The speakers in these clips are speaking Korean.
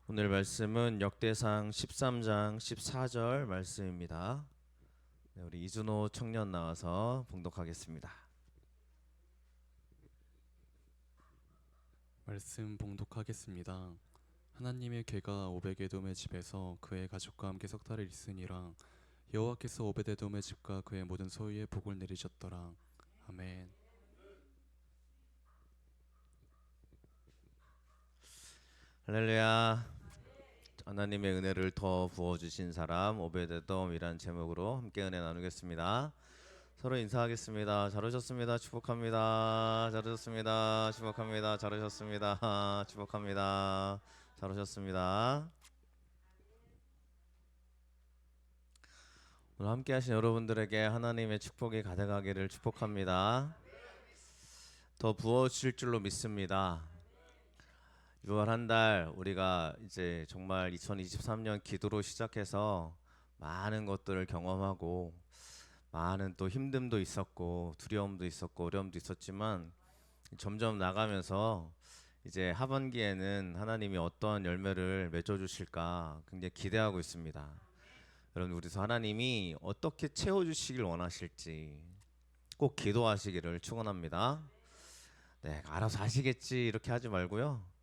오늘 말씀은 역대상 13장 14절 말씀입니다. 네, 우리 이준호 청년 나와서 봉독하겠습니다. 말씀 봉독하겠습니다. 하나님의 괴가 오벳에돔의 집에서 그의 가족과 함께 석 달을 있으니라. 여호와께서 오벳에돔의 집과 그의 모든 소유에 복을 내리셨더라. 아멘. 할렐루야. 하나님의 은혜를 더 부어주신 사람 오베데돔이란 제목으로 함께 은혜 나누겠습니다. 서로 인사하겠습니다. 잘 오셨습니다. 축복합니다. 잘 오셨습니다. 축복합니다. 잘 오셨습니다. 축복합니다. 잘 오셨습니다. 오늘 함께 하신 여러분들에게 하나님의 축복이 가득하기를 축복합니다. 더 부어주실 줄로 믿습니다. 6월 한 달 우리가 이제 정말 2023년 기도로 시작해서 많은 것들을 경험하고 많은 또 힘듦도 있었고 두려움도 있었고 어려움도 있었지만 점점 나가면서 이제 하반기에는 하나님이 어떤 열매를 맺어 주실까 굉장히 기대하고 있습니다. 여러분, 우리서 하나님이 어떻게 채워 주시길 원하실지 꼭 기도하시기를 축원합니다. 네, 알아서 하시겠지 이렇게 하지 말고요.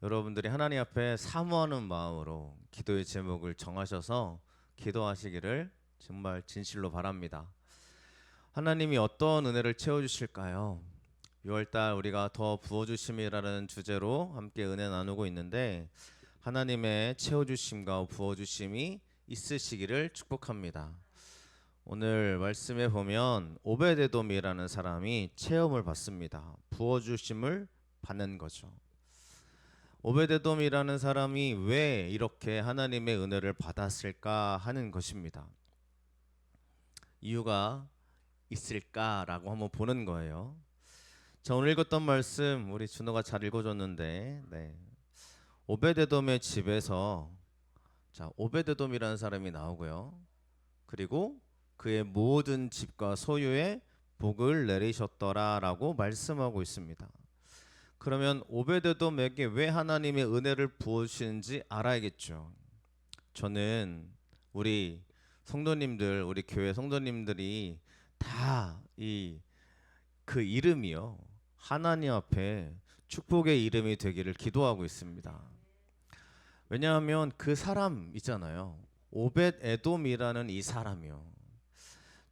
여러분들이 하나님 앞에 사모하는 마음으로 기도의 제목을 정하셔서 기도하시기를 정말 진실로 바랍니다. 하나님이 어떤 은혜를 채워주실까요? 6월달 우리가 더 부어주심이라는 주제로 함께 은혜 나누고 있는데 하나님의 채워주심과 부어주심이 있으시기를 축복합니다. 오늘 말씀에 보면 오베데돔이라는 사람이 체험을 받습니다. 부어주심을 받는 거죠. 오베데돔이라는 사람이 왜 이렇게 하나님의 은혜를 받았을까 하는 것입니다. 이유가 있을까라고 한번 보는 거예요. 자, 오늘 읽었던 말씀 우리 준호가 잘 읽어줬는데, 오베데돔의 집에서 오베데돔이라는 사람이 나오고요. 그리고 그의 모든 집과 소유에 복을 내리셨더라라고 말씀하고 있습니다. 그러면 오베데돔에게 왜 하나님의 은혜를 부어주시는지 알아야겠죠. 저는 우리 성도님들, 우리 교회 성도님들이 다 그 이름이요, 하나님 앞에 축복의 이름이 되기를 기도하고 있습니다. 왜냐하면 그 사람 있잖아요, 오벳에돔이라는 이 사람이요,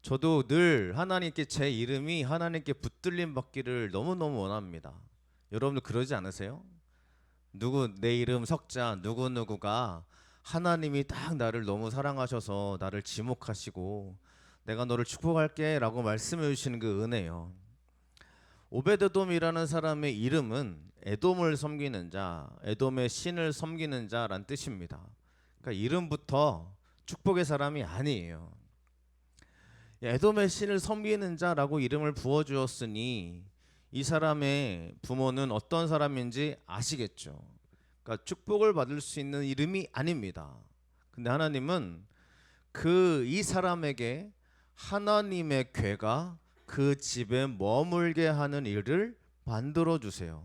저도 늘 하나님께 제 이름이 하나님께 붙들림 받기를 너무너무 원합니다. 여러분들 그러지 않으세요? 내 이름 석자 누구누구가 하나님이 딱 나를 너무 사랑하셔서 나를 지목하시고 내가 너를 축복할게 라고 말씀해 주시는 그 은혜요. 오베데돔이라는 사람의 이름은 에돔을 섬기는 자, 에돔의 신을 섬기는 자란 뜻입니다. 그러니까 이름부터 축복의 사람이 아니에요. 에돔의 신을 섬기는 자라고 이름을 부어주었으니 이 사람의 부모는 어떤 사람인지 아시겠죠. 그러니까 축복을 받을 수 있는 이름이 아닙니다. 근데 하나님은 이 사람에게 하나님의 괴가 그 집에 머물게 하는 일을 만들어 주세요.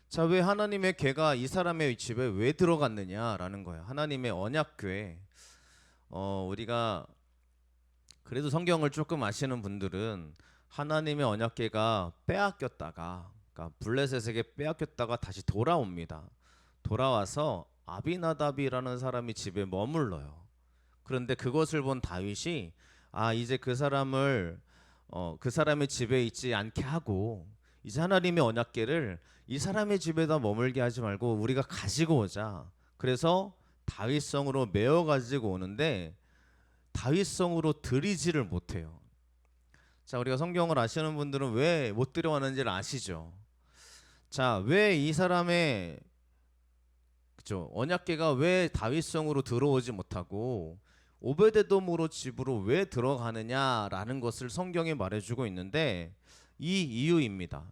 자, 왜 하나님의 괴가 이 사람의 집에 왜 들어갔느냐라는 거예요. 하나님의 언약궤. 우리가 그래도 성경을 조금 아시는 분들은 하나님의 언약궤가 빼앗겼다가, 그러니까 블레셋에게 빼앗겼다가 다시 돌아옵니다. 돌아와서 아비나답이라는 사람이 집에 머물러요. 그런데 그것을 본 다윗이 이제 그 사람을 그 사람의 집에 있지 않게 하고 이제 하나님의 언약궤를 이 사람의 집에다 머물게 하지 말고 우리가 가지고 오자. 그래서 다윗성으로 메어 가지고 오는데 다윗성으로 들이지를 못해요. 자, 우리가 성경을 아시는 분들은 왜 못 들여왔는지를 아시죠? 자, 왜 이 사람의 언약궤가 왜 다윗성으로 들어오지 못하고 오베데돔으로 집으로 왜 들어가느냐라는 것을 성경이 말해주고 있는데 이 이유입니다.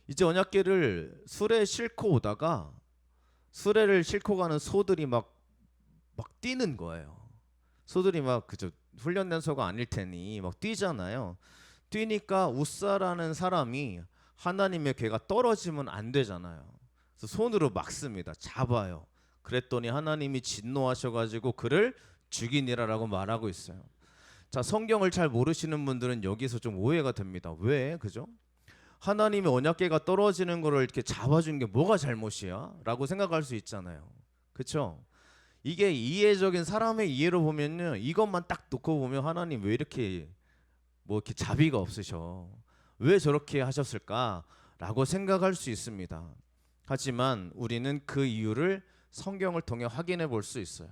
이제 언약궤를 수레에 싣고 오다가 수레를 싣고 가는 소들이 막 뛰는 거예요. 소들이 막 훈련된 소가 아닐 테니 막 뛰잖아요. 뛰니까 우사라는 사람이 하나님의 궤가 떨어지면 안 되잖아요. 그래서 손으로 막습니다. 잡아요. 그랬더니 하나님이 진노하셔가지고 그를 죽이니라라고 말하고 있어요. 자, 성경을 잘 모르시는 분들은 여기서 좀 오해가 됩니다. 왜? 그죠? 하나님의 언약궤가 떨어지는 거를 이렇게 잡아준 게 뭐가 잘못이야? 라고 생각할 수 있잖아요. 그렇죠? 이게 이해적인 사람의 이해로 보면요, 이것만 딱 놓고 보면 하나님 왜 이렇게 뭐 이렇게 자비가 없으셔? 왜 저렇게 하셨을까라고 생각할 수 있습니다. 하지만 우리는 그 이유를 성경을 통해 확인해 볼 수 있어요.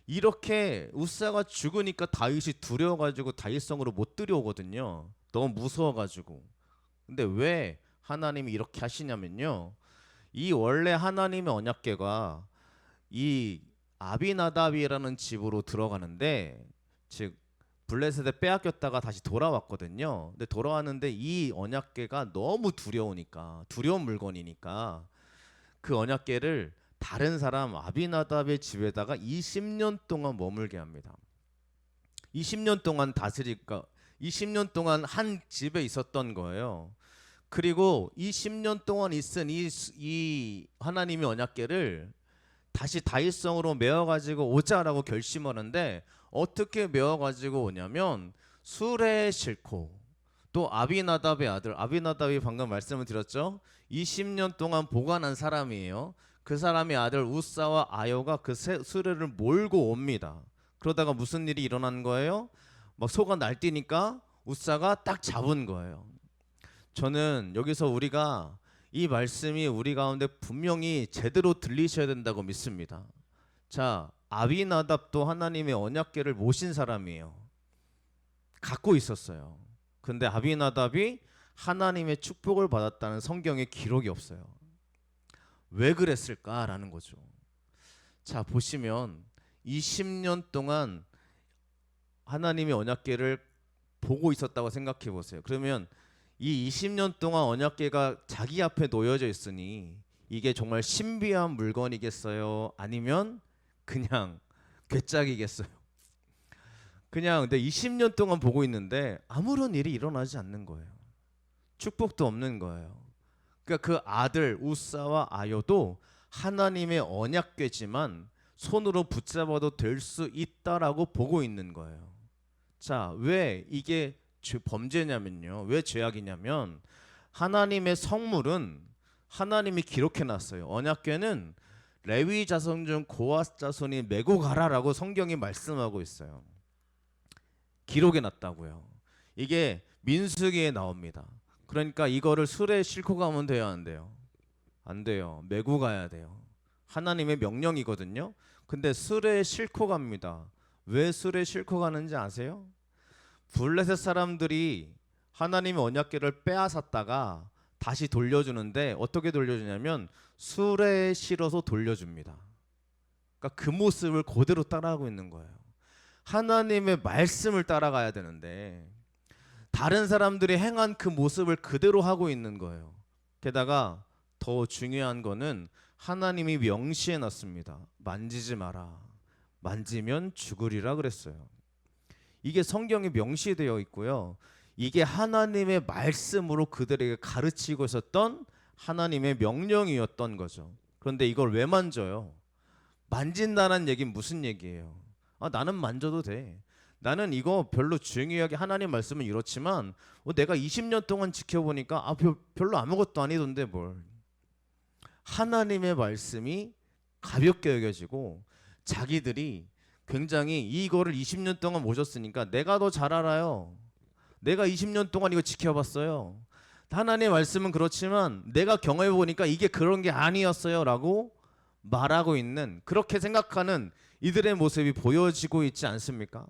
이렇게 우사가 죽으니까 다윗이 두려워가지고 다윗성으로 못 들여오거든요. 너무 무서워가지고. 근데 왜 하나님이 이렇게 하시냐면요, 이 원래 하나님의 언약궤가 이 아비나답이라는 집으로 들어가는데, 즉 블레셋에 빼앗겼다가 다시 돌아왔거든요. 근데 돌아왔는데 이 언약궤가 너무 두려우니까, 두려운 물건이니까 그 언약궤를 다른 사람 아비나답의 집에다가 20년 동안 머물게 합니다. 20년 동안 다스리니까 20년 동안 한 집에 있었던 거예요. 그리고 이 10년 동안 있은 이 하나님의 언약궤를 다시 다윗성으로 메어가지고 오자라고 결심하는데, 어떻게 메어가지고 오냐면 수레에 싣고, 또 아비나답의 아들, 아비나답이 방금 말씀을 드렸죠. 20년 동안 보관한 사람이에요. 그 사람의 아들 우사와 아요가 그 수레를 몰고 옵니다. 그러다가 무슨 일이 일어난 거예요? 막 소가 날뛰니까 우사가 딱 잡은 거예요. 저는 여기서 우리가 이 말씀이 우리 가운데 분명히 제대로 들리셔야 된다고 믿습니다. 자, 아비나답도 하나님의 언약궤를 모신 사람이에요. 갖고 있었어요. 근데 아비나답이 하나님의 축복을 받았다는 성경에 기록이 없어요. 왜 그랬을까라는 거죠. 자, 보시면 20년 동안 하나님의 언약궤를 보고 있었다고 생각해 보세요. 그러면 이 20년 동안 언약궤가 자기 앞에 놓여져 있으니 이게 정말 신비한 물건이겠어요? 아니면 그냥 괴짝이겠어요? 그냥 근데 20년 동안 보고 있는데 아무런 일이 일어나지 않는 거예요. 축복도 없는 거예요. 그러니까 그 아들 우사와 아요도 하나님의 언약궤지만 손으로 붙잡아도 될 수 있다라고 보고 있는 거예요. 자, 왜 이게 범죄냐면요, 왜 죄악이냐면 하나님의 성물은 하나님이 기록해 놨어요. 언약궤는 레위 자손 중 고핫 자손이 메고 가라라고 성경이 말씀하고 있어요. 기록해 놨다고요. 이게 민수기에 나옵니다. 그러니까 이거를 수레에 싣고 가면 돼요, 안 돼요? 안 돼요. 메고 가야 돼요. 하나님의 명령이거든요. 근데 수레에 싣고 갑니다. 왜 수레에 싣고 가는지 아세요? 블레셋 사람들이 하나님의 언약궤를 빼앗았다가 다시 돌려주는데 어떻게 돌려주냐면 수레에 실어서 돌려줍니다. 그러니까 그 모습을 그대로 따라하고 있는 거예요. 하나님의 말씀을 따라가야 되는데 다른 사람들이 행한 그 모습을 그대로 하고 있는 거예요. 게다가 더 중요한 거는 하나님이 명시해 놨습니다. 만지지 마라. 만지면 죽으리라 그랬어요. 이게 성경에 명시되어 있고요. 이게 하나님의 말씀으로 그들에게 가르치고 있었던 하나님의 명령이었던 거죠. 그런데 이걸 왜 만져요? 만진다는 얘기는 무슨 얘기예요? 아, 나는 만져도 돼. 나는 이거 별로 중요하게, 하나님 말씀은 이렇지만 내가 20년 동안 지켜보니까 별로 아무것도 아니던데 뭘. 하나님의 말씀이 가볍게 여겨지고 자기들이 굉장히 이거를 20년 동안 모셨으니까 내가 더 잘 알아요. 내가 20년 동안 이거 지켜봤어요. 하나님의 말씀은 그렇지만 내가 경험해 보니까 이게 그런 게 아니었어요 라고 말하고 있는, 그렇게 생각하는 이들의 모습이 보여지고 있지 않습니까?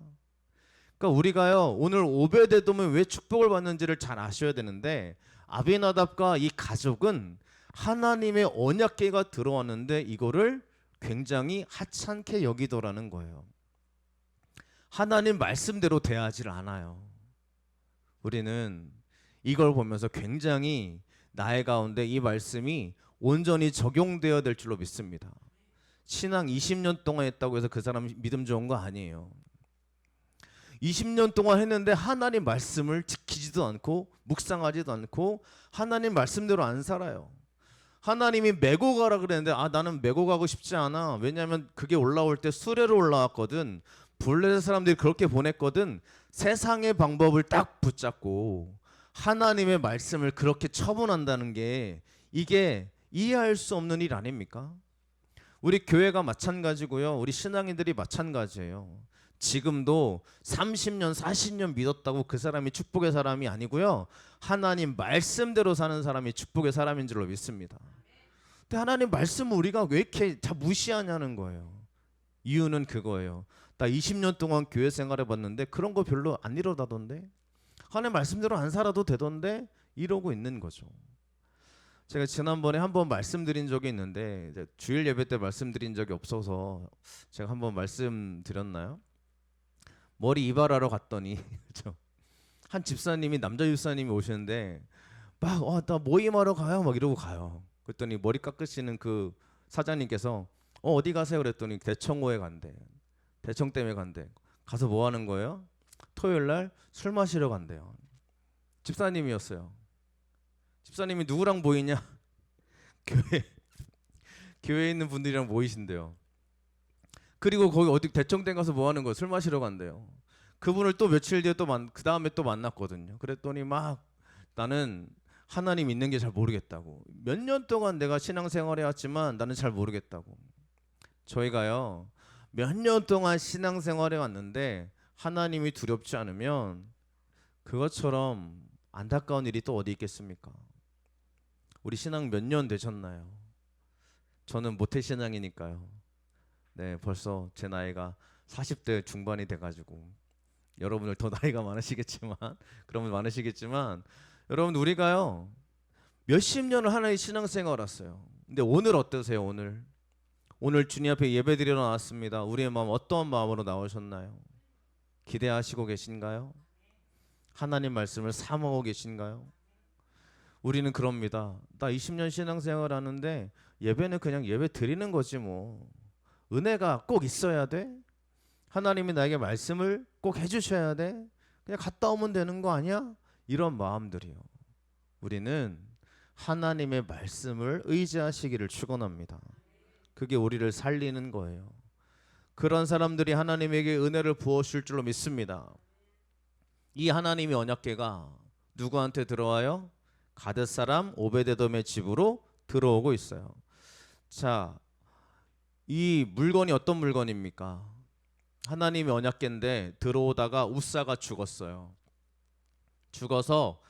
그러니까 우리가요, 오늘 오베데돔은 왜 축복을 받는지를 잘 아셔야 되는데, 아비나답과 이 가족은 하나님의 언약궤가 들어왔는데 이거를 굉장히 하찮게 여기더라는 거예요. 하나님 말씀대로 대하지를 않아요. 우리는 이걸 보면서 굉장히 나의 가운데 이 말씀이 온전히 적용되어야 될 줄로 믿습니다. 신앙 20년 동안 했다고 해서 그 사람 믿음 좋은 거 아니에요. 20년 동안 했는데 하나님 말씀을 지키지도 않고 묵상하지도 않고 하나님 말씀대로 안 살아요. 하나님이 메고 가라 그랬는데 나는 메고 가고 싶지 않아. 왜냐하면 그게 올라올 때 수레로 올라왔거든. 블레셋 사람들이 그렇게 보냈거든. 세상의 방법을 딱 붙잡고 하나님의 말씀을 그렇게 처분한다는 게 이게 이해할 수 없는 일 아닙니까? 우리 교회가 마찬가지고요. 우리 신앙인들이 마찬가지예요. 지금도 30년, 40년 믿었다고 그 사람이 축복의 사람이 아니고요. 하나님 말씀대로 사는 사람이 축복의 사람인 줄로 믿습니다. 근데 하나님 말씀을 우리가 왜 이렇게 다 무시하냐는 거예요. 이유는 그거예요. 나 20년 동안 교회 생활해 봤는데 그런 거 별로 안 이러다던데. 하나님 말씀대로 안 살아도 되던데 이러고 있는 거죠. 제가 지난번에 한번 말씀드린 적이 있는데 이제 주일 예배 때 말씀드린 적이 없어서 제가 한번 말씀드렸나요? 머리 이발하러 갔더니 한 집사님이 남자 집사님이 오시는데 막 나 모임하러 가요 막 이러고 가요. 그랬더니 머리 깎으시는 그 사장님께서 어디 가세요? 그랬더니 대청호에 간대. 대청 때문에 간대. 가서 뭐 하는 거예요? 토요일 날 술 마시러 간대요. 집사님이었어요. 집사님이 누구랑 모이냐? 교회에 있는 분들이랑 모이신대요. 그리고 거기 어디 대청댐 가서 뭐 하는 거예요? 술 마시러 간대요. 그분을 또 며칠 뒤에 그 다음에 또 만났거든요. 그랬더니 막 나는 하나님 있는 게 잘 모르겠다고. 몇 년 동안 내가 신앙생활 해왔지만 나는 잘 모르겠다고. 저희가요 몇 년 동안 신앙생활 해왔는데 하나님이 두렵지 않으면 그것처럼 안타까운 일이 또 어디 있겠습니까? 우리 신앙 몇 년 되셨나요? 저는 모태신앙이니까요. 네, 벌써 제 나이가 40대 중반이 돼가지고 여러분들 더 나이가 많으시겠지만 그러면 많으시겠지만 여러분 우리가요 몇십 년을 하나의 신앙생활 했어요. 근데 오늘 어떠세요? 오늘 주님 앞에 예배드리러 나왔습니다. 우리의 마음 어떠한 마음으로 나오셨나요? 기대하시고 계신가요? 하나님 말씀을 사모하고 계신가요? 우리는 그럽니다. 나 20년 신앙생활 하는데 예배는 그냥 예배 드리는 거지 뭐. 은혜가 꼭 있어야 돼? 하나님이 나에게 말씀을 꼭 해주셔야 돼? 그냥 갔다 오면 되는 거 아니야? 이런 마음들이요. 우리는 하나님의 말씀을 의지하시기를 축원합니다. 그게 우리를 살리는 거예요. 그런 사람들이 하나님에게 은혜를 부어줄 줄로 믿습니다. 이 하나님의 언약궤가 누구한테 들어와요? 가뎃 사람 오베데돔의 집으로 들어오고 있어요. 자, 이 물건이 어떤 물건입니까? 하나님의 언약궤인데 들어오다가 우사가 죽었어요. 죽어서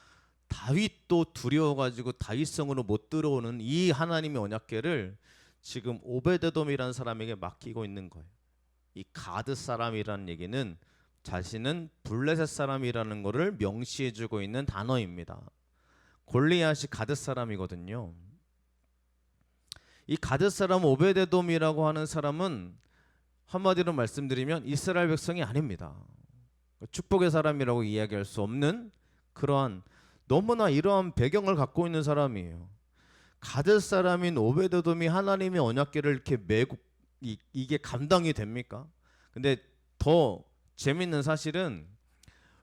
다윗도 두려워가지고 다윗성으로 못 들어오는 이 하나님의 언약궤를 지금 오베데돔이라는 사람에게 맡기고 있는 거예요. 이 가드 사람이라는 얘기는 자신은 블레셋 사람이라는 것을 명시해주고 있는 단어입니다. 골리앗이 가드 사람이거든요. 이 가드 사람 오베데돔이라고 하는 사람은 한마디로 말씀드리면 이스라엘 백성이 아닙니다. 축복의 사람이라고 이야기할 수 없는 그러한 너무나 이러한 배경을 갖고 있는 사람이에요. 가드 사람인 오베데돔이 하나님의 언약궤를 이렇게 메고 이게 감당이 됩니까? 근데 더 재밌는 사실은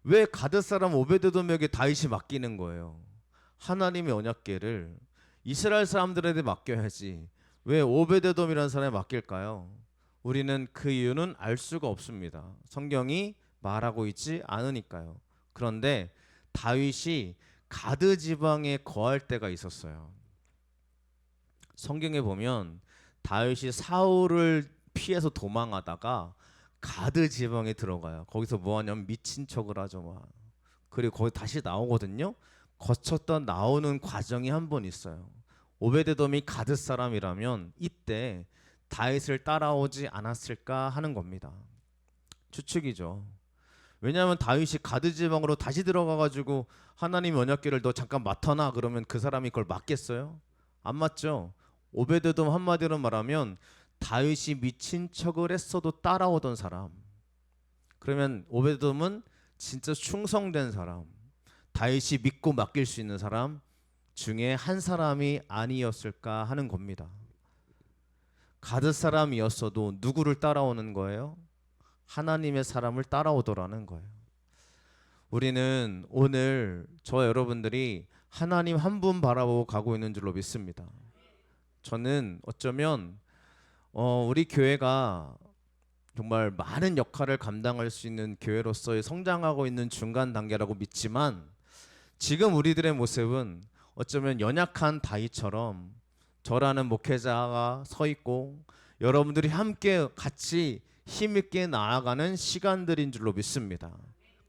왜 가드 사람 오베데돔에게 다윗이 맡기는 거예요? 하나님의 언약궤를 이스라엘 사람들에게 맡겨야지 왜 오베데돔이라는 사람에 맡길까요? 우리는 그 이유는 알 수가 없습니다. 성경이 말하고 있지 않으니까요. 그런데 다윗이 가드 지방에 거할 때가 있었어요. 성경에 보면 다윗이 사울을 피해서 도망하다가 가드 지방에 들어가요. 거기서 뭐 하냐면 미친 척을 하죠. 막. 그리고 거기 다시 나오거든요. 거쳤던 나오는 과정이 한 번 있어요. 오베데돔이 가드 사람이라면 이때 다윗을 따라오지 않았을까 하는 겁니다. 추측이죠. 왜냐하면 다윗이 가드 지방으로 다시 들어가가지고 하나님의 언약궤를 너 잠깐 맡아놔 그러면 그 사람이 그걸 맡겠어요? 안 맞죠. 오베데돔 한마디로 말하면 다윗이 미친 척을 했어도 따라오던 사람. 그러면 오베데돔은 진짜 충성된 사람, 다윗이 믿고 맡길 수 있는 사람 중에 한 사람이 아니었을까 하는 겁니다. 가드 사람이었어도 누구를 따라오는 거예요? 하나님의 사람을 따라오더라는 거예요. 우리는 오늘 저와 여러분들이 하나님 한 분 바라보고 가고 있는 줄로 믿습니다. 저는 어쩌면 우리 교회가 정말 많은 역할을 감당할 수 있는 교회로서의 성장하고 있는 중간 단계라고 믿지만 지금 우리들의 모습은 어쩌면 연약한 다윗처럼 저라는 목회자가 서 있고 여러분들이 함께 같이 힘있게 나아가는 시간들인 줄로 믿습니다.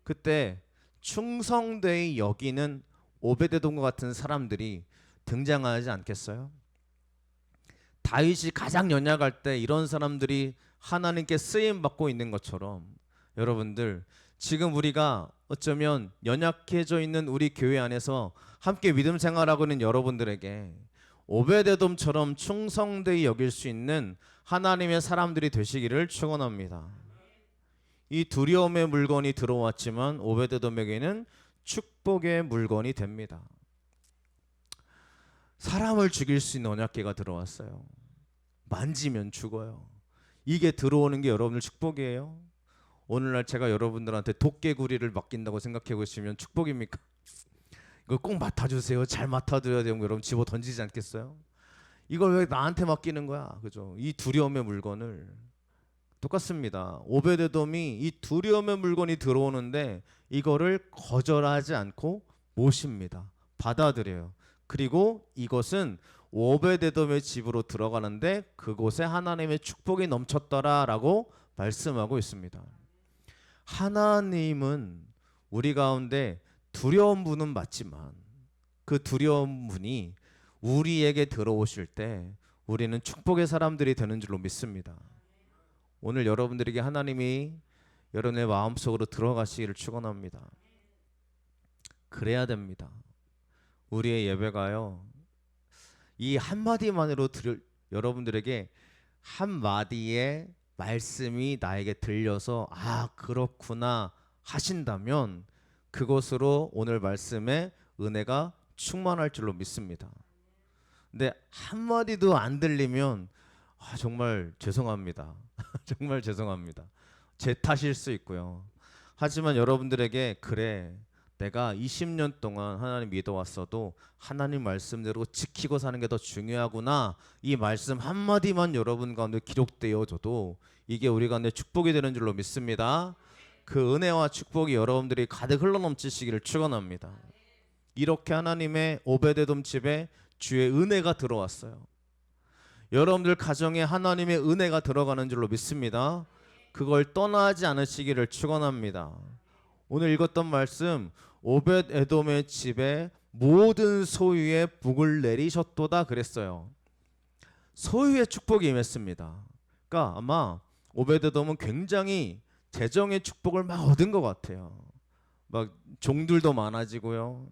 그때 충성되이 여기는 오베데돔과 같은 사람들이 등장하지 않겠어요? 다윗이 가장 연약할 때 이런 사람들이 하나님께 쓰임 받고 있는 것처럼 여러분들 지금 우리가 어쩌면 연약해져 있는 우리 교회 안에서 함께 믿음 생활하고 있는 여러분들에게 오베데돔처럼 충성되이 여길 수 있는 하나님의 사람들이 되시기를 축원합니다. 이 두려움의 물건이 들어왔지만 오베데돔에게는 축복의 물건이 됩니다. 사람을 죽일 수 있는 언약궤가 들어왔어요. 만지면 죽어요. 이게 들어오는 게 여러분들 축복이에요? 오늘날 제가 여러분들한테 도깨구리를 맡긴다고 생각해 보시면 축복입니까? 이거 꼭 맡아주세요. 잘 맡아줘야 되면 여러분 집어 던지지 않겠어요? 이걸 왜 나한테 맡기는 거야? 그죠? 이 두려움의 물건을 똑같습니다. 오베데돔이 이 두려움의 물건이 들어오는데 이거를 거절하지 않고 모십니다. 받아들여요. 그리고 이것은 오베데돔의 집으로 들어가는데 그곳에 하나님의 축복이 넘쳤더라라고 말씀하고 있습니다. 하나님은 우리 가운데 두려운 분은 맞지만 그 두려운 분이 우리에게 들어오실 때 우리는 축복의 사람들이 되는 줄로 믿습니다. 오늘 여러분들에게 하나님이 여러분의 마음속으로 들어가시기를 축원합니다. 그래야 됩니다. 우리의 예배가요, 이 한마디만으로 여러분들에게 한마디의 말씀이 나에게 들려서 아 그렇구나 하신다면 그것으로 오늘 말씀에 은혜가 충만할 줄로 믿습니다. 근데 한마디도 안 들리면 정말 죄송합니다. 정말 죄송합니다. 제 탓일 수 있고요. 하지만 여러분들에게 그래 내가 20년 동안 하나님 믿어왔어도 하나님 말씀대로 지키고 사는 게 더 중요하구나, 이 말씀 한마디만 여러분 가운데 기록되어져도 이게 우리 가운데 축복이 되는 줄로 믿습니다. 그 은혜와 축복이 여러분들이 가득 흘러넘치시기를 축원합니다. 이렇게 하나님의 오베데돔 집에 주의 은혜가 들어왔어요. 여러분들 가정에 하나님의 은혜가 들어가는 줄로 믿습니다. 그걸 떠나지 않으시기를 축원합니다. 오늘 읽었던 말씀, 오벳에돔의 집에 모든 소유의 복을 내리셨도다 그랬어요. 소유의 축복이 임했습니다. 그러니까 아마 오벳에돔은 굉장히 재정의 축복을 막 얻은 것 같아요. 막 종들도 많아지고요,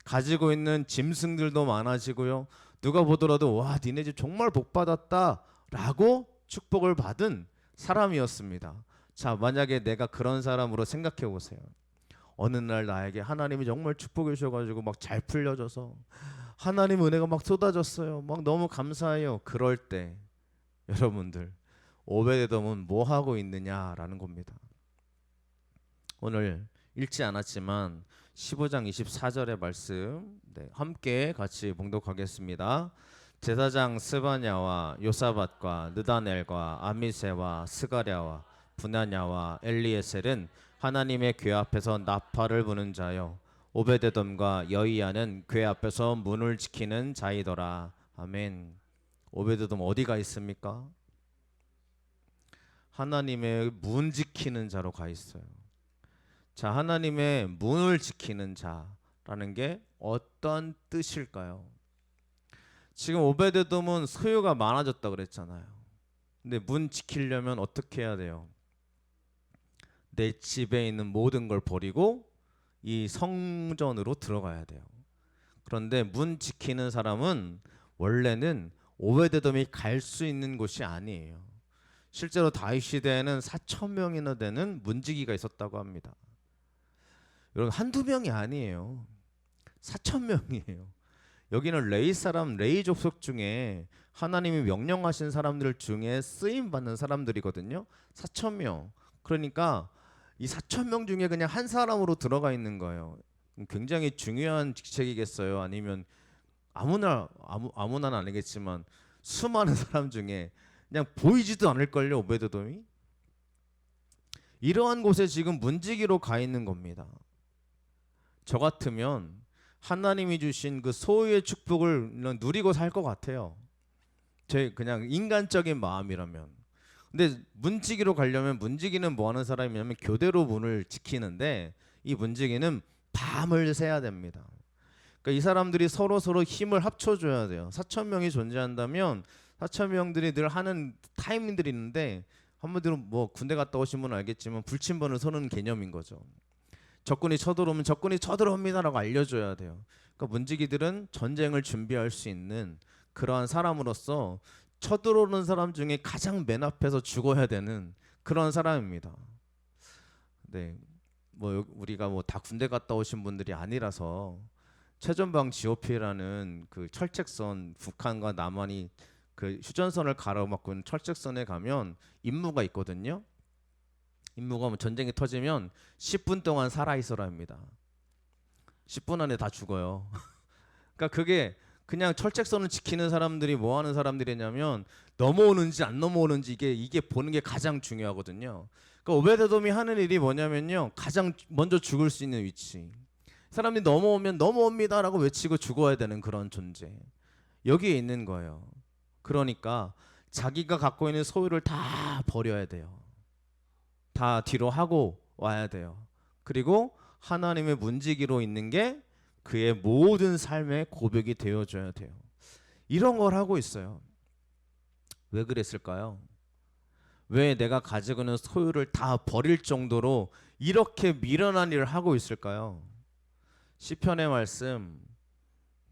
가지고 있는 짐승들도 많아지고요, 누가 보더라도 와 니네 집 정말 복 받았다라고 축복을 받은 사람이었습니다. 자, 만약에 내가 그런 사람으로 생각해 보세요. 어느 날 나에게 하나님이 정말 축복해 주셔가지고 막 잘 풀려져서 하나님 은혜가 막 쏟아졌어요. 막 너무 감사해요. 그럴 때 여러분들 오베데돔은 뭐 하고 있느냐라는 겁니다. 오늘 읽지 않았지만 15장 24절의 말씀 함께 같이 봉독하겠습니다. 제사장 스바냐와 요사밧과 느다넬과 아미세와 스가랴와 분하냐와 엘리에셀은 하나님의 궤 앞에서 나팔을 부는 자요, 오베데돔과 여이야는 궤 앞에서 문을 지키는 자이더라. 아멘. 오베데돔 어디가 있습니까? 하나님의 문 지키는 자로 가 있어요. 자, 하나님의 문을 지키는 자라는 게 어떤 뜻일까요? 지금 오베데돔은 소유가 많아졌다 그랬잖아요. 근데 문 지키려면 어떻게 해야 돼요? 내 집에 있는 모든 걸 버리고 이 성전으로 들어가야 돼요. 그런데 문 지키는 사람은 원래는 오베데돔이 갈 수 있는 곳이 아니에요. 실제로 다윗 시대에는 4,000명이나 되는 문지기가 있었다고 합니다. 여러분 한두 명이 아니에요. 4,000명이에요. 여기는 레이 사람, 레이 족속 중에 하나님이 명령하신 사람들 중에 쓰임 받는 사람들이거든요. 4,000명. 그러니까 이 4,000명 중에 그냥 한 사람으로 들어가 있는 거예요. 굉장히 중요한 직책이겠어요? 아니면 아무나는 아니겠지만 수많은 사람 중에 그냥 보이지도 않을걸요, 오베드돔이. 이러한 곳에 지금 문지기로 가 있는 겁니다. 저 같으면 하나님이 주신 그 소유의 축복을 누리고 살 것 같아요. 제 그냥 인간적인 마음이라면. 근데 문지기로 가려면, 문지기는 뭐 하는 사람이냐면 교대로 문을 지키는데, 이 문지기는 밤을 새야 됩니다. 그러니까 이 사람들이 서로 힘을 합쳐줘야 돼요. 4천 명이 존재한다면 4천 명들이 늘 하는 타이밍들이 있는데, 한번들은 뭐 군대 갔다 오신 분은 알겠지만 불침번을 서는 개념인 거죠. 적군이 쳐들어오면 적군이 쳐들어옵니다라고 알려줘야 돼요. 그러니까 문지기들은 전쟁을 준비할 수 있는 그러한 사람으로서 쳐들어오는 사람 중에 가장 맨 앞에서 죽어야 되는 그런 사람입니다. 네, 뭐 우리가 뭐 다 군대 갔다 오신 분들이 아니라서 최전방 GOP라는 그 철책선, 북한과 남한이 그 휴전선을 가로막고 있는 철책선에 가면 임무가 있거든요. 임무가 뭐 전쟁이 터지면 10분 동안 살아 있어라입니다. 10분 안에 다 죽어요. 그러니까 그게 그냥 철책선을 지키는 사람들이 뭐 하는 사람들이냐면 넘어오는지 안 넘어오는지 이게 보는 게 가장 중요하거든요. 그러니까 오베데돔이 하는 일이 뭐냐면요, 가장 먼저 죽을 수 있는 위치. 사람들이 넘어오면 넘어옵니다라고 외치고 죽어야 되는 그런 존재. 여기에 있는 거예요. 그러니까 자기가 갖고 있는 소유를 다 버려야 돼요. 다 뒤로 하고 와야 돼요. 그리고 하나님의 문지기로 있는 게 그의 모든 삶의 고백이 되어줘야 돼요. 이런 걸 하고 있어요. 왜 그랬을까요? 왜 내가 가지고 있는 소유를 다 버릴 정도로 이렇게 미련한 일을 하고 있을까요? 시편의 말씀,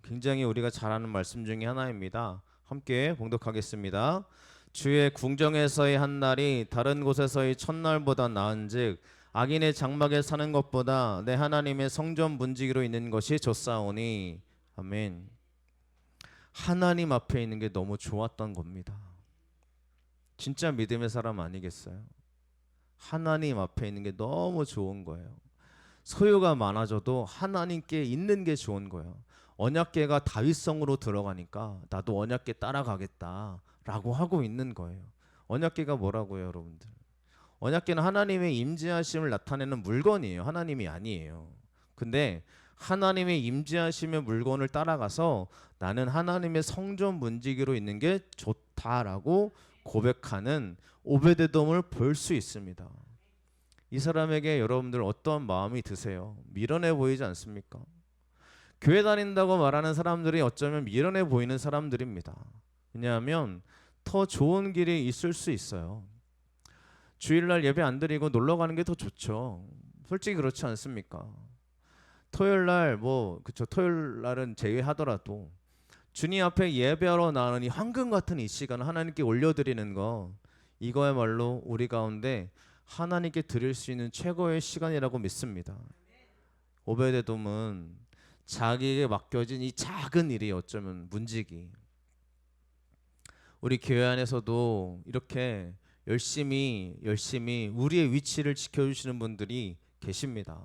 굉장히 우리가 잘 아는 말씀 중에 하나입니다. 함께 봉독하겠습니다. 주의 궁정에서의 한 날이 다른 곳에서의 첫날보다 나은즉 악인의 장막에 사는 것보다 내 하나님의 성전 문지기로 있는 것이 좋사오니. 아멘. 하나님 앞에 있는 게 너무 좋았던 겁니다. 진짜 믿음의 사람 아니겠어요? 하나님 앞에 있는 게 너무 좋은 거예요. 소유가 많아져도 하나님께 있는 게 좋은 거예요. 언약궤가 다윗성으로 들어가니까 나도 언약궤 따라가겠다라고 하고 있는 거예요. 언약궤가 뭐라고요, 여러분들? 언약궤는 하나님의 임재하심을 나타내는 물건이에요. 하나님이 아니에요. 근데 하나님의 임재하심의 물건을 따라가서 나는 하나님의 성전 문지기로 있는 게 좋다라고 고백하는 오베데돔을 볼 수 있습니다. 이 사람에게 여러분들 어떤 마음이 드세요? 미련해 보이지 않습니까? 교회 다닌다고 말하는 사람들이 어쩌면 미련해 보이는 사람들입니다. 왜냐하면 더 좋은 길이 있을 수 있어요. 주일날 예배 안 드리고 놀러 가는 게 더 좋죠. 솔직히 그렇지 않습니까? 토요일날 그쵸, 토요일날은 제외하더라도 주님 앞에 예배하러 나오는 이 황금 같은 이 시간을 하나님께 올려드리는 거, 이거야말로 우리 가운데 하나님께 드릴 수 있는 최고의 시간이라고 믿습니다. 오베데돔은 자기에게 맡겨진 이 작은 일이 어쩌면 문지기. 우리 교회 안에서도 이렇게 열심히 우리의 위치를 지켜주시는 분들이 계십니다.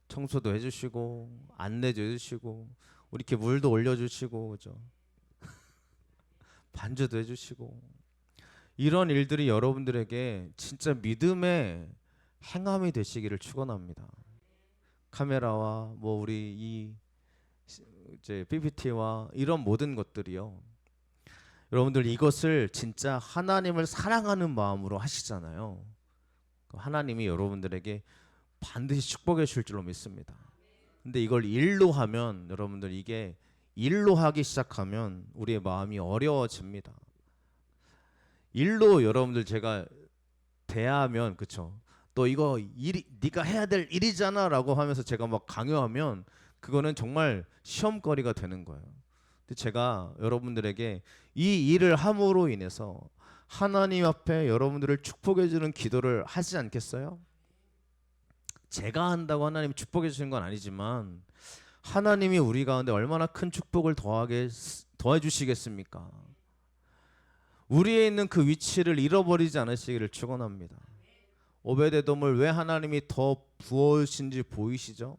청소도 해주시고 안내도 해주시고 우리 이렇게 물도 올려주시고, 그죠? 반주도 해주시고, 이런 일들이 여러분들에게 진짜 믿음의 행함이 되시기를 축원합니다. 카메라와 우리 이 이제 PPT와 이런 모든 것들이요, 여러분들 이것을 진짜 하나님을 사랑하는 마음으로 하시잖아요. 하나님이 여러분들에게 반드시 축복해 주실 줄로 믿습니다. 근데 이걸 일로 하면, 여러분들 이게 일로 하기 시작하면 우리의 마음이 어려워집니다. 일로 여러분들 제가 대하면, 그쵸? 너 이거 네가 해야 될 일이잖아라고 하면서 제가 막 강요하면 그거는 정말 시험거리가 되는 거예요. 근데 제가 여러분들에게 이 일을 함으로 인해서 하나님 앞에 여러분들을 축복해 주는 기도를 하지 않겠어요? 제가 한다고 하나님이 축복해 주시는 건 아니지만 하나님이 우리 가운데 얼마나 큰 축복을 더해 주시겠습니까? 우리에 있는 그 위치를 잃어버리지 않으시기를 축원합니다. 오베데돔을 왜 하나님이 더 부어주신지 보이시죠?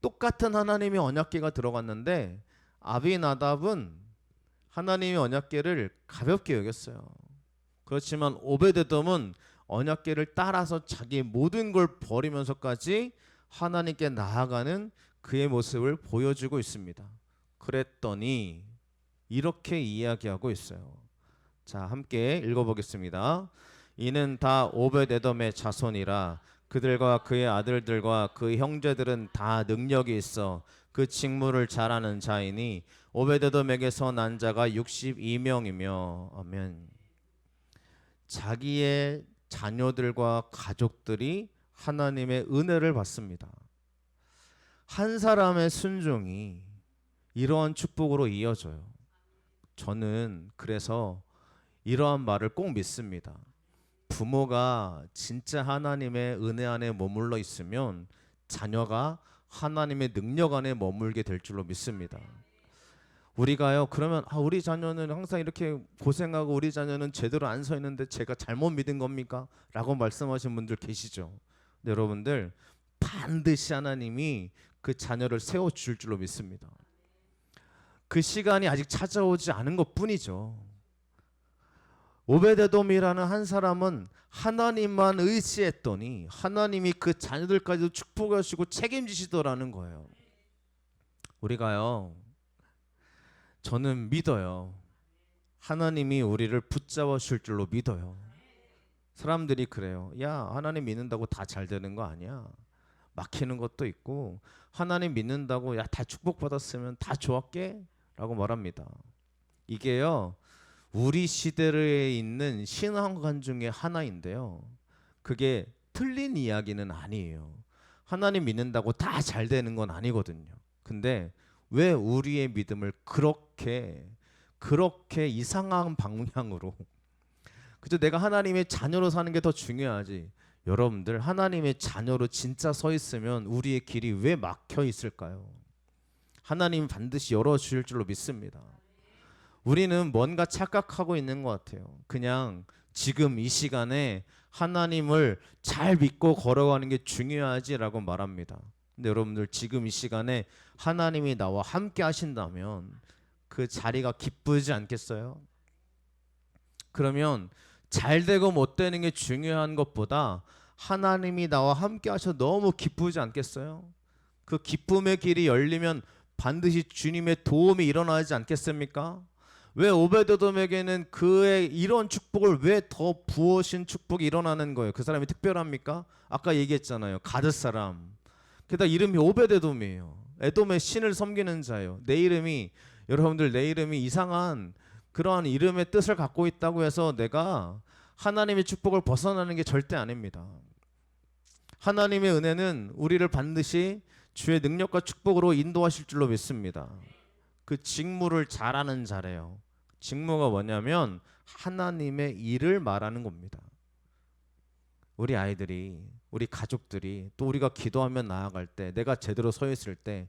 똑같은 하나님의 언약궤가 들어갔는데 아비나답은 하나님의 언약궤를 가볍게 여겼어요. 그렇지만 오베데돔은 언약궤를 따라서 자기 모든 걸 버리면서까지 하나님께 나아가는 그의 모습을 보여주고 있습니다. 그랬더니 이렇게 이야기하고 있어요. 자, 함께 읽어보겠습니다. 이는 다 오벳에돔의 자손이라. 그들과 그의 아들들과 그 형제들은 다 능력이 있어 그 직무를 잘하는 자이니 오벳에돔에게서 난 자가 62명이며. 아멘. 자기의 자녀들과 가족들이 하나님의 은혜를 받습니다. 한 사람의 순종이 이러한 축복으로 이어져요. 저는 그래서 이러한 말을 꼭 믿습니다. 부모가 진짜 하나님의 은혜 안에 머물러 있으면 자녀가 하나님의 능력 안에 머물게 될 줄로 믿습니다. 우리가요, 그러면 우리 자녀는 항상 이렇게 고생하고 우리 자녀는 제대로 안 서 있는데 제가 잘못 믿은 겁니까? 라고 말씀하신 분들 계시죠. 근데 여러분들, 반드시 하나님이 그 자녀를 세워줄 줄로 믿습니다. 그 시간이 아직 찾아오지 않은 것 뿐이죠. 오베데돔이라는 한 사람은 하나님만 의지했더니 하나님이 그 자녀들까지도 축복하시고 책임지시더라는 거예요. 우리가요, 저는 믿어요. 하나님이 우리를 붙잡아 줄 줄로 믿어요. 사람들이 그래요. 야, 하나님 믿는다고 다 잘 되는 거 아니야. 막히는 것도 있고, 하나님 믿는다고 야, 다 축복받았으면 다 좋았게? 라고 말합니다. 이게요, 우리 시대에 있는 신앙관 중에 하나인데요, 그게 틀린 이야기는 아니에요. 하나님 믿는다고 다 잘 되는 건 아니거든요. 근데 왜 우리의 믿음을 그렇게 이상한 방향으로 그저 내가 하나님의 자녀로 사는 게 더 중요하지. 여러분들, 하나님의 자녀로 진짜 서 있으면 우리의 길이 왜 막혀 있을까요? 하나님 반드시 열어주실 줄로 믿습니다. 우리는 뭔가 착각하고 있는 것 같아요. 그냥 지금 이 시간에 하나님을 잘 믿고 걸어가는 게 중요하지라고 말합니다. 근데 여러분들, 지금 이 시간에 하나님이 나와 함께 하신다면 그 자리가 기쁘지 않겠어요? 그러면 잘 되고 못 되는 게 중요한 것보다 하나님이 나와 함께 하셔서 너무 기쁘지 않겠어요? 그 기쁨의 길이 열리면 반드시 주님의 도움이 일어나지 않겠습니까? 왜 오베데돔에게는 그의 이런 축복을 왜 더 부어신 축복이 일어나는 거예요? 그 사람이 특별합니까? 아까 얘기했잖아요. 가드 사람. 게다가 이름이 오베데돔이에요. 에돔의 신을 섬기는 자예요. 여러분들, 내 이름이 이상한 그러한 이름의 뜻을 갖고 있다고 해서 내가 하나님의 축복을 벗어나는 게 절대 아닙니다. 하나님의 은혜는 우리를 반드시 주의 능력과 축복으로 인도하실 줄로 믿습니다. 그 직무를 잘하는 자래요. 직무가 뭐냐면 하나님의 일을 말하는 겁니다. 우리 아이들이, 우리 가족들이, 또 우리가 기도하며 나아갈 때, 내가 제대로 서 있을 때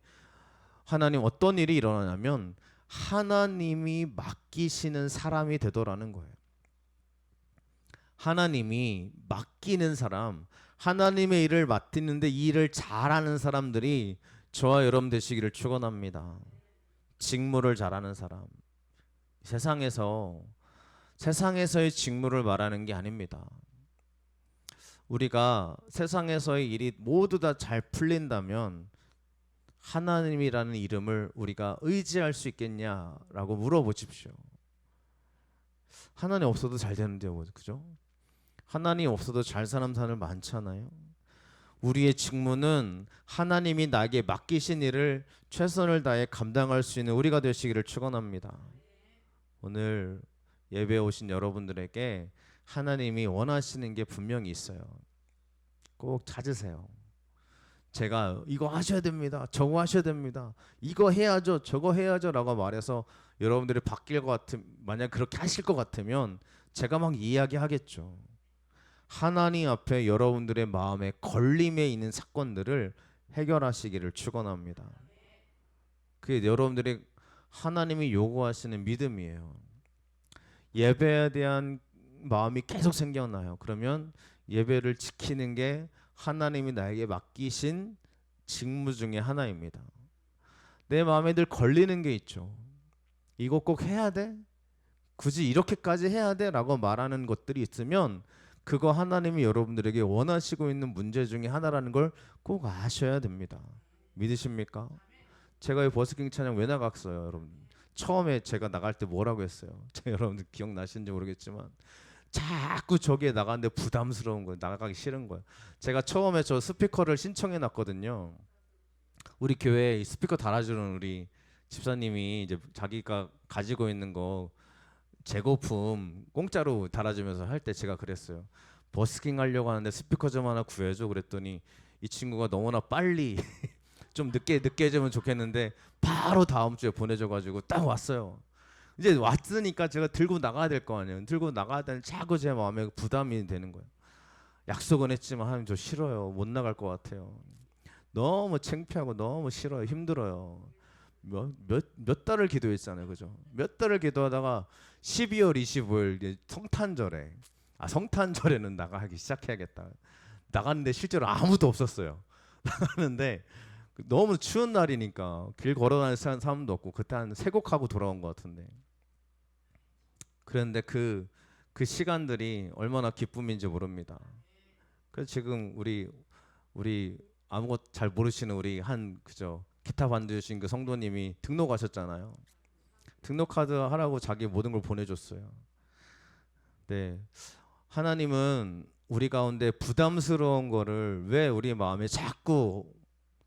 하나님 어떤 일이 일어나냐면 하나님이 맡기시는 사람이 되더라는 거예요. 하나님이 맡기는 사람, 하나님의 일을 맡기는데 이 일을 잘하는 사람들이 저와 여러분 되시기를 축원합니다. 직무를 잘하는 사람. 세상에서의 직무를 말하는 게 아닙니다. 우리가 세상에서의 일이 모두 다 잘 풀린다면 하나님이라는 이름을 우리가 의지할 수 있겠냐라고 물어보십시오. 하나님 없어도 잘 되는데요, 그죠? 하나님 없어도 잘 사는 사람 많잖아요. 우리의 직무는 하나님이 나에게 맡기신 일을 최선을 다해 감당할 수 있는 우리가 되시기를 축원합니다. 오늘 예배에 오신 여러분들에게 하나님이 원하시는 게 분명히 있어요. 꼭 찾으세요. 제가 이거 하셔야 됩니다, 저거 하셔야 됩니다, 이거 해야죠, 저거 해야죠 라고 말해서 여러분들이 바뀔 것 같으면, 만약 그렇게 하실 것 같으면 제가 막 이야기하겠죠. 하나님 앞에 여러분들의 마음에 걸림에 있는 사건들을 해결하시기를 축원합니다. 그게 여러분들이 하나님이 요구하시는 믿음이에요. 예배에 대한 마음이 계속 생겨나요. 그러면 예배를 지키는 게 하나님이 나에게 맡기신 직무 중에 하나입니다. 내 마음에 늘 걸리는 게 있죠. 이거 꼭 해야 돼? 굳이 이렇게까지 해야 돼? 라고 말하는 것들이 있으면 그거 하나님이 여러분들에게 원하시고 있는 문제 중에 하나라는 걸 꼭 아셔야 됩니다. 믿으십니까? 제가 이 버스킹 찬양 왜 나갔어요, 여러분? 처음에 제가 나갈 때 뭐라고 했어요? 여러분들 기억나시는지 모르겠지만 자꾸 저기에 나가는데 부담스러운 거예요. 나가기 싫은 거예요. 제가 처음에 저 스피커를 신청해 놨거든요. 우리 교회에 이 스피커 달아주는 우리 집사님이 이제 자기가 가지고 있는 거 재고품 공짜로 달아주면서 할 때 제가 그랬어요. 버스킹 하려고 하는데 스피커 좀 하나 구해줘. 그랬더니 이 친구가 너무나 빨리 좀 늦게 해주면 좋겠는데 바로 다음 주에 보내줘가지고 딱 왔어요. 이제 왔으니까 제가 들고 나가야 될 거 아니에요. 들고 나가야 되는 자꾸 제 마음에 부담이 되는 거예요. 약속은 했지만 하나님 저 싫어요. 못 나갈 것 같아요. 너무 창피하고 너무 싫어요. 힘들어요. 몇 달을 기도했잖아요. 그죠? 몇 달을 기도하다가 12월 25일 이제 성탄절에는 나가기 시작해야겠다. 나갔는데 실제로 아무도 없었어요. 나가는데 너무 추운 날이니까 길 걸어다니는 사람도 없고 그때 한 세 곡 하고 돌아온 것 같은데 그런데 그 시간들이 얼마나 기쁨인지 모릅니다. 그래서 지금 우리 아무것도 잘 모르시는 우리 그죠 기타 반주신 그 성도님이 등록하셨잖아요. 등록 카드 하라고 자기 모든 걸 보내줬어요. 네, 하나님은 우리 가운데 부담스러운 거를 왜 우리 마음에 자꾸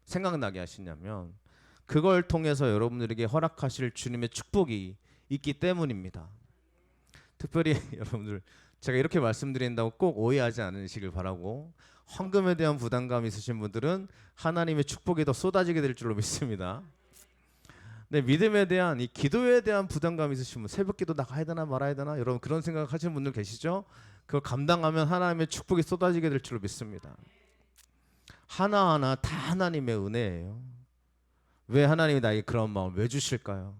생각나게 하시냐면 그걸 통해서 여러분들에게 허락하실 주님의 축복이 있기 때문입니다. 특별히 여러분들 제가 이렇게 말씀드린다고 꼭 오해하지 않으시길 바라고 헌금에 대한 부담감 있으신 분들은 하나님의 축복이 더 쏟아지게 될 줄로 믿습니다. 네, 믿음에 대한 이 기도에 대한 부담감 있으신 분 새벽기도 나가야 되나 말아야 되나 여러분 그런 생각하시는 분들 계시죠? 그걸 감당하면 하나님의 축복이 쏟아지게 될 줄로 믿습니다. 하나하나 다 하나님의 은혜예요. 왜 하나님이 나에게 그런 마음을 왜 주실까요?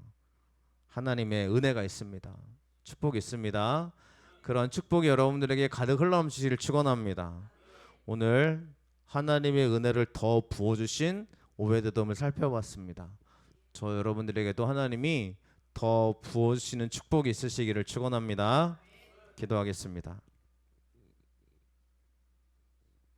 하나님의 은혜가 있습니다. 축복이 있습니다. 그런 축복이 여러분들에게 가득 흘러넘치기를 축원합니다. 오늘 하나님의 은혜를 더 부어주신 오베데돔을 살펴봤습니다. 저 여러분들에게도 하나님이 더 부어주시는 축복이 있으시기를 축원합니다. 기도하겠습니다.